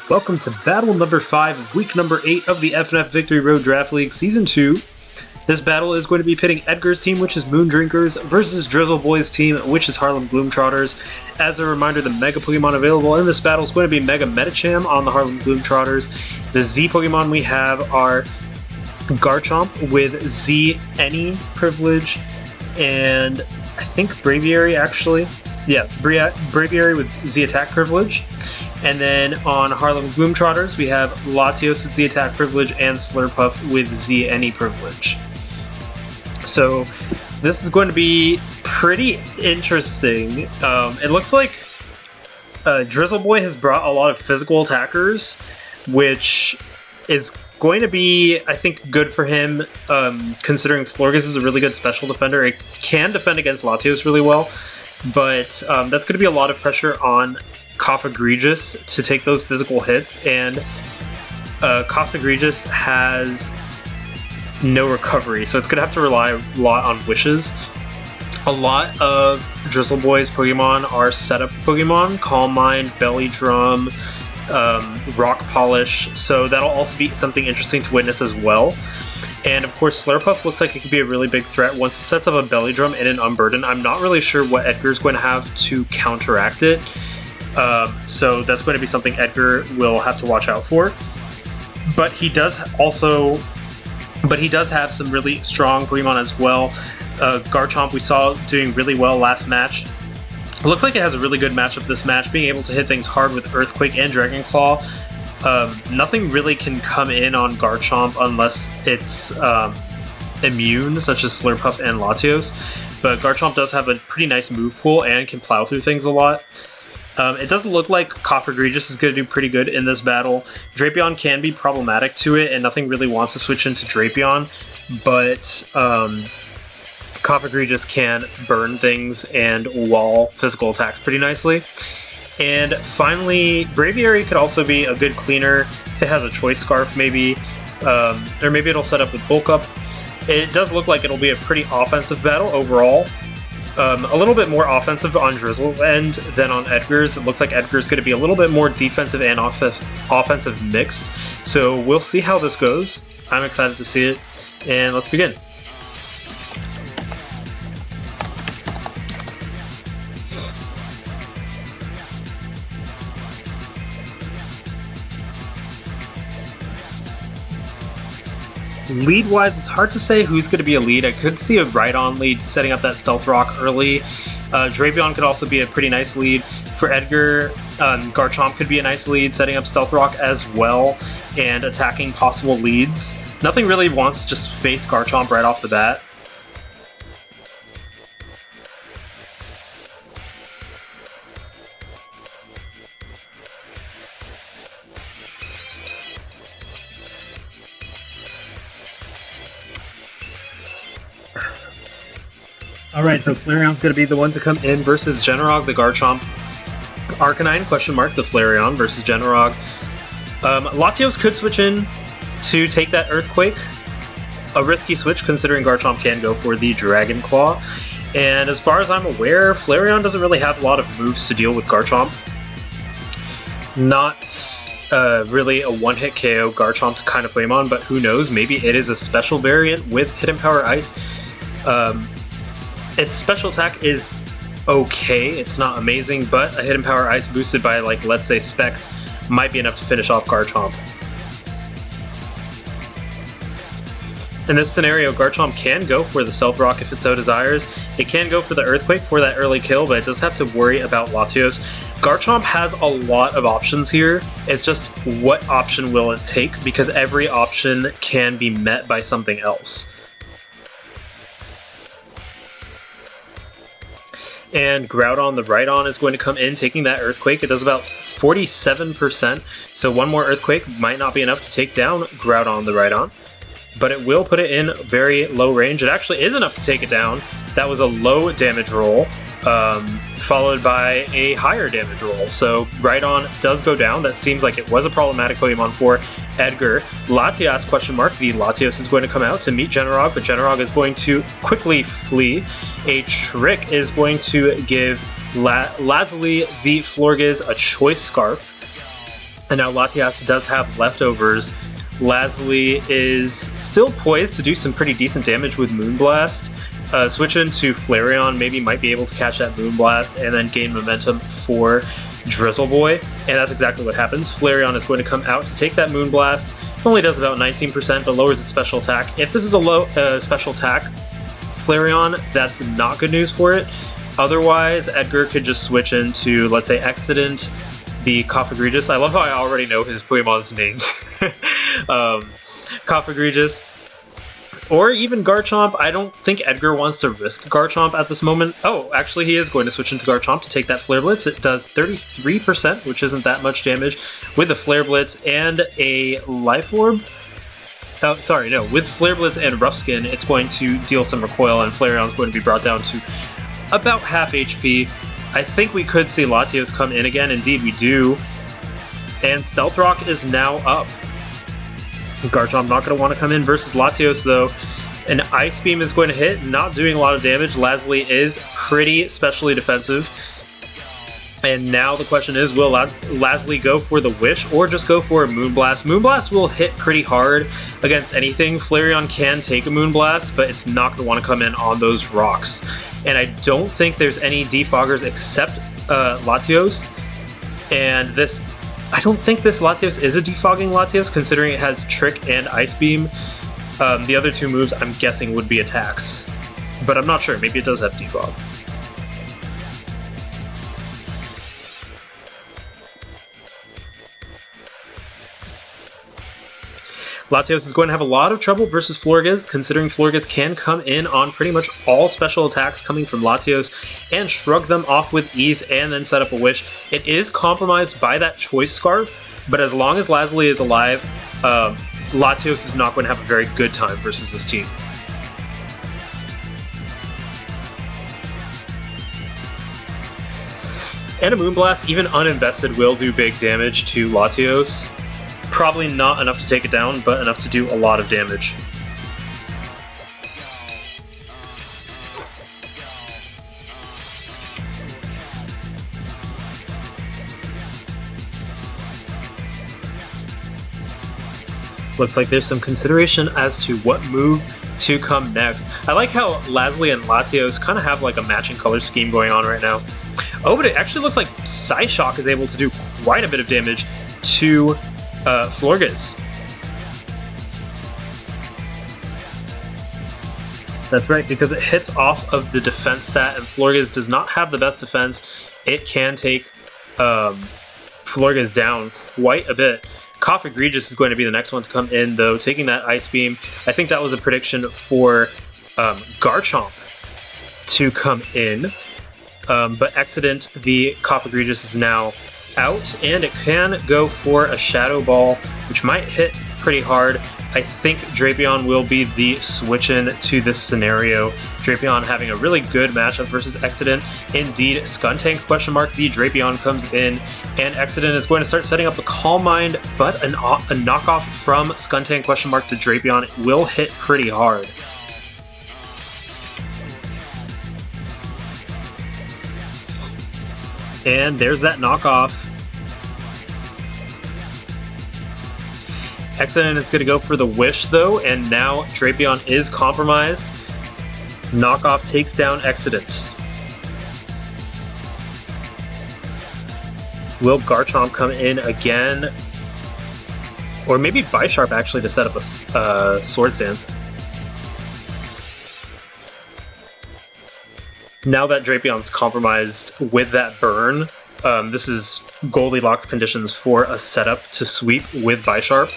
Welcome to battle number 5 of week number 8 of the FnF Victory Road Draft League Season 2. This battle is going to be pitting Edgar's team, which is Moon Drinkers, versus Drizzle Boy's team, which is Harlem Gloomtrotters. As a reminder, the Mega Pokemon available in this battle is going to be Mega Medicham on the Harlem Gloomtrotters. The Z Pokemon we have are Garchomp with Z Any privilege, and I think Braviary actually. Yeah, Braviary with Z Attack privilege. And then on Harlem Gloomtrotters, we have Latios with Z Attack privilege and Slurpuff with Z Any privilege. So this is going to be pretty interesting. It looks like Drizzle Boy has brought a lot of physical attackers, which is going to be, I think, good for him, considering Florges is a really good special defender. It can defend against Latios really well, but that's going to be a lot of pressure on Cofagrigus to take those physical hits, and Cofagrigus has no recovery, so it's going to have to rely a lot on wishes. A lot of Drizzle Boy's Pokemon are setup Pokemon, Calm Mind, Belly Drum, Rock Polish, so that'll also be something interesting to witness as well. And of course, Slurpuff looks like it could be a really big threat once it sets up a Belly Drum and an Unburden. I'm not really sure what Edgar's going to have to counteract it. So that's going to be something Edgar will have to watch out for. But he does have some really strong Pokemon as well. Garchomp we saw doing really well last match. It looks like it has a really good matchup this match, being able to hit things hard with Earthquake and Dragon Claw. Nothing really can come in on Garchomp unless it's immune, such as Slurpuff and Latios. But Garchomp does have a pretty nice move pool and can plow through things a lot. It does look like Cofagrigus is going to do pretty good in this battle. Drapion can be problematic to it, and nothing really wants to switch into Drapion, but Cofagrigus can burn things and wall physical attacks pretty nicely. And finally, Braviary could also be a good cleaner if it has a Choice Scarf maybe, or maybe it'll set up with Bulk Up. It does look like it'll be a pretty offensive battle overall. A little bit more offensive on Drizzle's end than on Edgar's. It looks like Edgar's going to be a little bit more defensive and offensive mixed. So we'll see how this goes. I'm excited to see it. And let's begin. Lead-wise, it's hard to say who's going to be a lead. I could see a Rhydon lead setting up that Stealth Rock early. Drapion could also be a pretty nice lead. For Edgar, Garchomp could be a nice lead, setting up Stealth Rock as well, and attacking possible leads. Nothing really wants to just face Garchomp right off the bat. Alright, so Flareon's going to be the one to come in versus Generog, the Garchomp. Arcanine, the Flareon versus Generog. Latios could switch in to take that Earthquake. A risky switch, considering Garchomp can go for the Dragon Claw. And as far as I'm aware, Flareon doesn't really have a lot of moves to deal with Garchomp. Not really a one-hit KO Garchomp kind of Pokemon, but who knows, maybe it is a special variant with Hidden Power Ice. Its special attack is okay, it's not amazing, but a Hidden Power Ice boosted by, like, let's say Specs might be enough to finish off Garchomp. In this scenario, Garchomp can go for the Stealth Rock if it so desires. It can go for the Earthquake for that early kill, but it does have to worry about Latios. Garchomp has a lot of options here. It's just what option will it take, because every option can be met by something else. And Groudon, the Rhydon, is going to come in, taking that Earthquake. It does about 47%, so one more Earthquake might not be enough to take down Groudon, the Rhydon. But it will put it in very low range. It actually is enough to take it down. That was a low damage roll, followed by a higher damage roll. So Rhydon does go down. That seems like it was a problematic Pokemon for Edgar. Latias, the Latios is going to come out to meet Generog, but Generog is going to quickly flee. A Trick is going to give Lazuli the Florges a Choice Scarf. And now Latias does have leftovers. Lasley is still poised to do some pretty decent damage with Moonblast. Switch into Flareon, maybe might be able to catch that Moonblast and then gain momentum for Drizzle Boy. And that's exactly what happens. Flareon is going to come out to take that Moonblast. It only does about 19%, but lowers its special attack. If this is a low special attack Flareon, that's not good news for it. Otherwise, Edgar could just switch into, let's say, Accident, the Cofagrigus. I love how I already know his Pokemon's names. Cofagrigus. Or even Garchomp. I don't think Edgar wants to risk Garchomp at this moment. Oh, actually he is going to switch into Garchomp to take that Flare Blitz. It does 33%, which isn't that much damage. With the Flare Blitz and a Life Orb. Oh, sorry, no. With Flare Blitz and Rough Skin, it's going to deal some recoil, and Flareon's going to be brought down to about half HP. I think we could see Latios come in again. Indeed, we do. And Stealth Rock is now up. Garchomp not going to want to come in versus Latios, though. An Ice Beam is going to hit, not doing a lot of damage. Lasley is pretty specially defensive. And now the question is, will Lasley go for the Wish or just go for a Moonblast? Moonblast will hit pretty hard against anything. Flareon can take a Moonblast, but it's not going to want to come in on those rocks. And I don't think there's any defoggers except Latios. And I don't think this Latios is a defogging Latios, considering it has Trick and Ice Beam. The other two moves, I'm guessing, would be attacks. But I'm not sure. Maybe it does have defog. Latios is going to have a lot of trouble versus Florges, considering Florges can come in on pretty much all special attacks coming from Latios and shrug them off with ease and then set up a Wish. It is compromised by that Choice Scarf, but as long as Lasley is alive, Latios is not going to have a very good time versus this team. And a Moonblast, even uninvested, will do big damage to Latios. Probably not enough to take it down, but enough to do a lot of damage. Looks like there's some consideration as to what move to come next. I like how Lasley and Latios kind of have like a matching color scheme going on right now. Oh, but it actually looks like Psyshock is able to do quite a bit of damage to Florges. That's right, because it hits off of the defense stat, and Florges does not have the best defense. It can take Florges down quite a bit. Cofagrigus is going to be the next one to come in, though, taking that Ice Beam. I think that was a prediction for Garchomp to come in. But Accident, the Cofagrigus is now out, and it can go for a Shadow Ball, which might hit pretty hard. I think Drapion will be the switch-in to this scenario. Drapion having a really good matchup versus Accident. Indeed, Skuntank ? The Drapion comes in, and Accident is going to start setting up the Calm Mind, but a knockoff from Skuntank ? The Drapion will hit pretty hard. And there's that knockoff. Accident is going to go for the Wish, though, and now Drapion is compromised. Knockoff takes down Accident. Will Garchomp come in again? Or maybe Bisharp, actually, to set up a Sword Stance. Now that Drapion's compromised with that burn, this is Goldilocks conditions for a setup to sweep with Bisharp.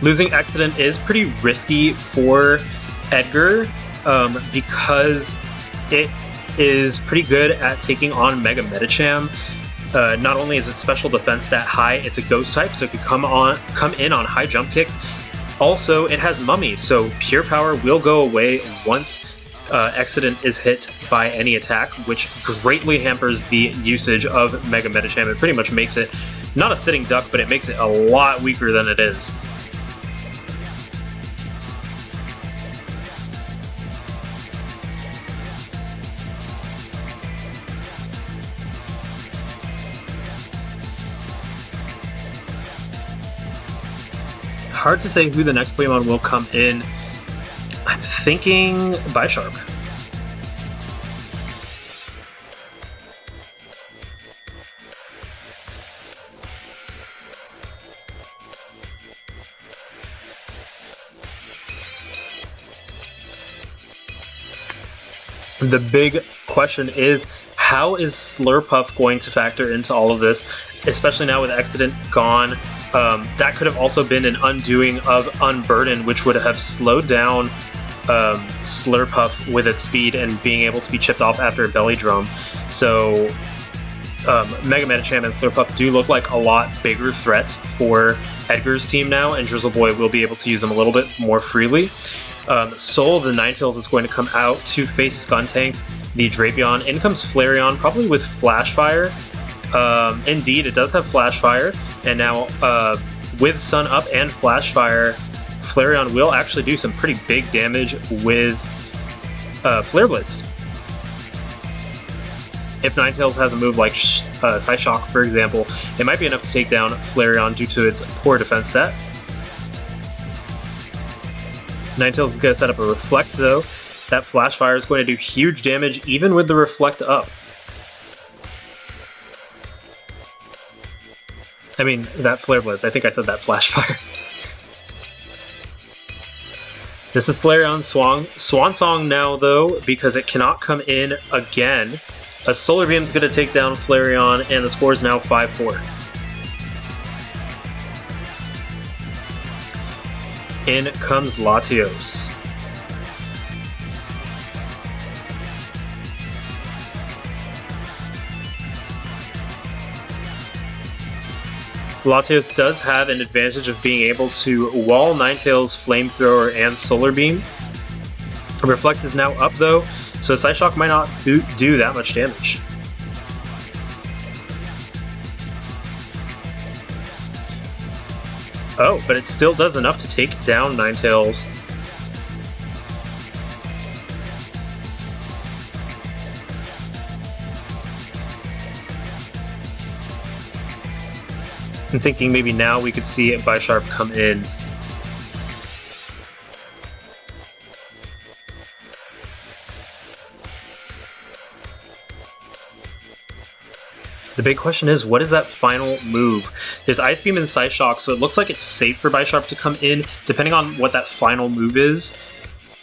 Losing Accident is pretty risky for Edgar because it is pretty good at taking on Mega Medicham. Not only is its special defense stat high, it's a ghost type, so it can come in on high jump kicks. Also, it has Mummy, so pure power will go away once Accident is hit by any attack, which greatly hampers the usage of Mega Medicham. It pretty much makes it not a sitting duck, but it makes it a lot weaker than it is. Hard to say who the next Pokemon will come in. I'm thinking Bisharp. The big question is, how is Slurpuff going to factor into all of this, especially now with Accident gone? That could have also been an undoing of Unburden, which would have slowed down Slurpuff with its speed and being able to be chipped off after a Belly Drum. So Mega Medicham and Slurpuff do look like a lot bigger threats for Edgar's team now, and Drizzleboy will be able to use them a little bit more freely. Soul, the Ninetales, is going to come out to face Skuntank, the Drapion. In comes Flareon, probably with Flash Fire. Indeed, it does have Flash Fire, and now with Sun Up and Flash Fire, Flareon will actually do some pretty big damage with Flare Blitz. If Ninetales has a move like Psyshock, for example, it might be enough to take down Flareon due to its poor defense set. Ninetales is going to set up a Reflect, though. That Flash Fire is going to do huge damage, even with the Reflect up. I mean, that Flare Blitz. I think I said that Flash Fire. This is Flareon's Swan Song now, though, because it cannot come in again. A Solar Beam is going to take down Flareon, and the score is now 5-4. In comes Latios. Latios does have an advantage of being able to wall Ninetales, Flamethrower, and Solar Beam. Reflect is now up, though, so Psyshock might not do that much damage. Oh, but it still does enough to take down Ninetales. I'm thinking maybe now we could see Bisharp come in. The big question is, what is that final move? There's Ice Beam and Psyshock, so it looks like it's safe for Bisharp to come in, depending on what that final move is.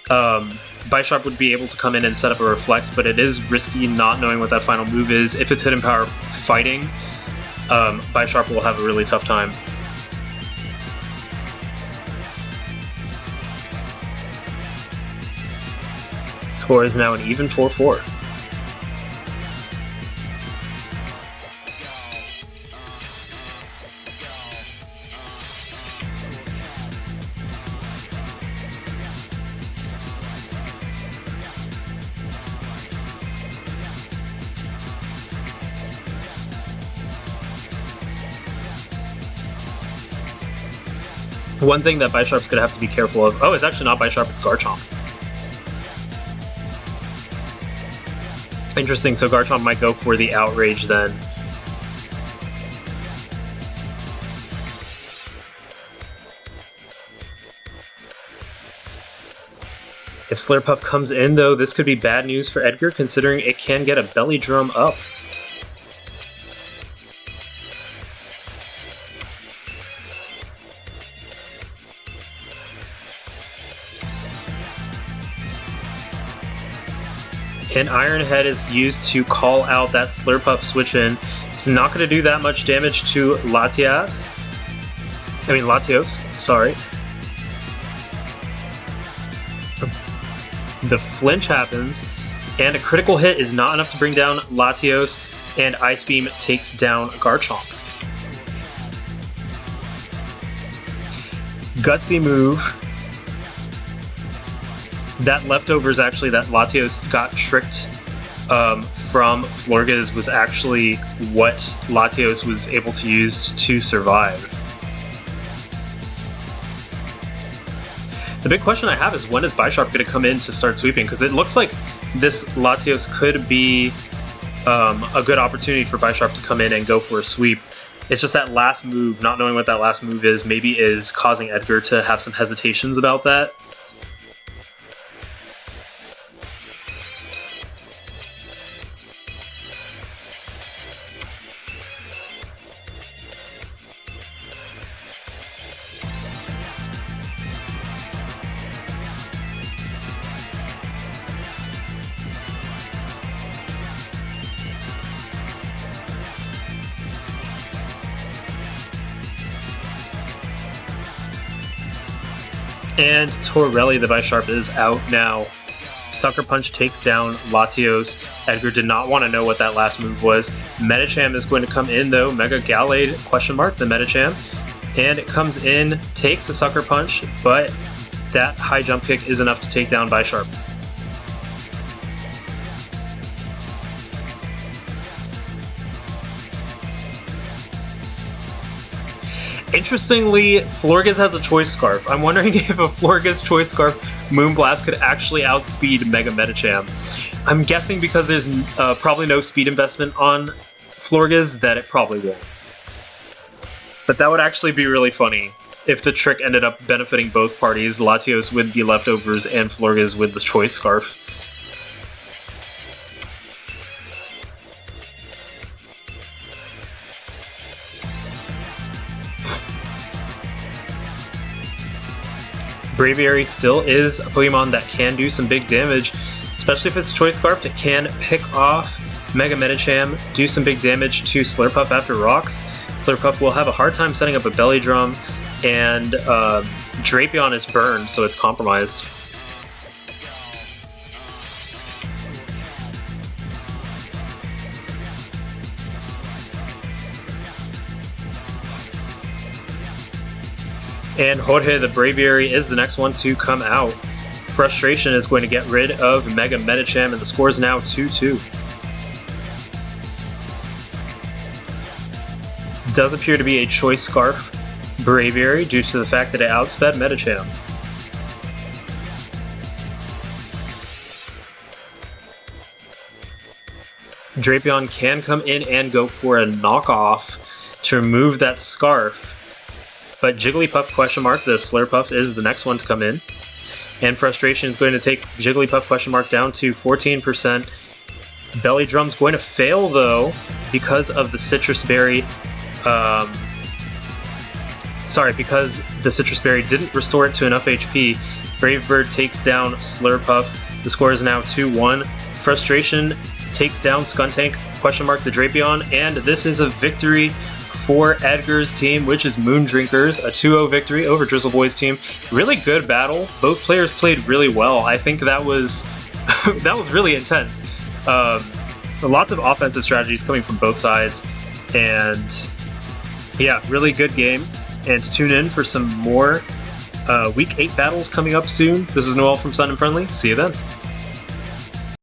Bisharp would be able to come in and set up a Reflect, but it is risky not knowing what that final move is. If it's Hidden Power fighting, Bisharp will have a really tough time. Score is now an even 4-4. One thing that Bisharp's going to have to be careful of... Oh, it's actually not Bisharp, it's Garchomp. Interesting, so Garchomp might go for the Outrage then. If Slurpuff comes in, though, this could be bad news for Edgar, considering it can get a Belly Drum up. And Iron Head is used to call out that Slurpuff switch-in. It's not going to do that much damage to Latios, sorry. The flinch happens, and a critical hit is not enough to bring down Latios, and Ice Beam takes down Garchomp. Gutsy move. That leftover is actually that Latios got tricked from Florges was actually what Latios was able to use to survive. The big question I have is, when is Bisharp going to come in to start sweeping? Because it looks like this Latios could be a good opportunity for Bisharp to come in and go for a sweep. It's just that last move, not knowing what that last move is, maybe is causing Edgar to have some hesitations about that. And Torelli, the Bisharp, is out now. Sucker Punch takes down Latios. Edgar did not want to know what that last move was. Medicham is going to come in though. Mega Gallade, the Medicham. And it comes in, takes the Sucker Punch, but that high jump kick is enough to take down Bisharp. Interestingly, Florges has a Choice Scarf. I'm wondering if a Florges Choice Scarf Moonblast could actually outspeed Mega Medicham. I'm guessing because there's probably no speed investment on Florges that it probably won't. But that would actually be really funny if the trick ended up benefiting both parties, Latios with the leftovers and Florges with the Choice Scarf. Braviary still is a Pokemon that can do some big damage, especially if it's Choice Scarfed. It can pick off Mega Medicham, do some big damage to Slurpuff after rocks. Slurpuff will have a hard time setting up a Belly Drum, and Drapion is burned, so it's compromised. And Jorge the Braviary is the next one to come out. Frustration is going to get rid of Mega Medicham, and the score is now 2-2. Does appear to be a Choice Scarf Braviary due to the fact that it outsped Medicham. Drapion can come in and go for a knockoff to remove that Scarf. But Jigglypuff the Slurpuff is the next one to come in. And Frustration is going to take Jigglypuff down to 14%. Belly Drum's going to fail though because of the Citrus Berry. Because the Citrus Berry didn't restore it to enough HP. Brave Bird takes down Slurpuff. The score is now 2-1. Frustration takes down Skuntank, the Drapion, and this is a victory for Edgar's team, which is Moondrinkers, a 2-0 victory over Drizzle Boy's team. Really good battle. Both players played really well. I think that was that was really intense. Lots of offensive strategies coming from both sides, and yeah, really good game. And tune in for some more Week 8 battles coming up soon. This is Noel from Sun and Friendly. See you then.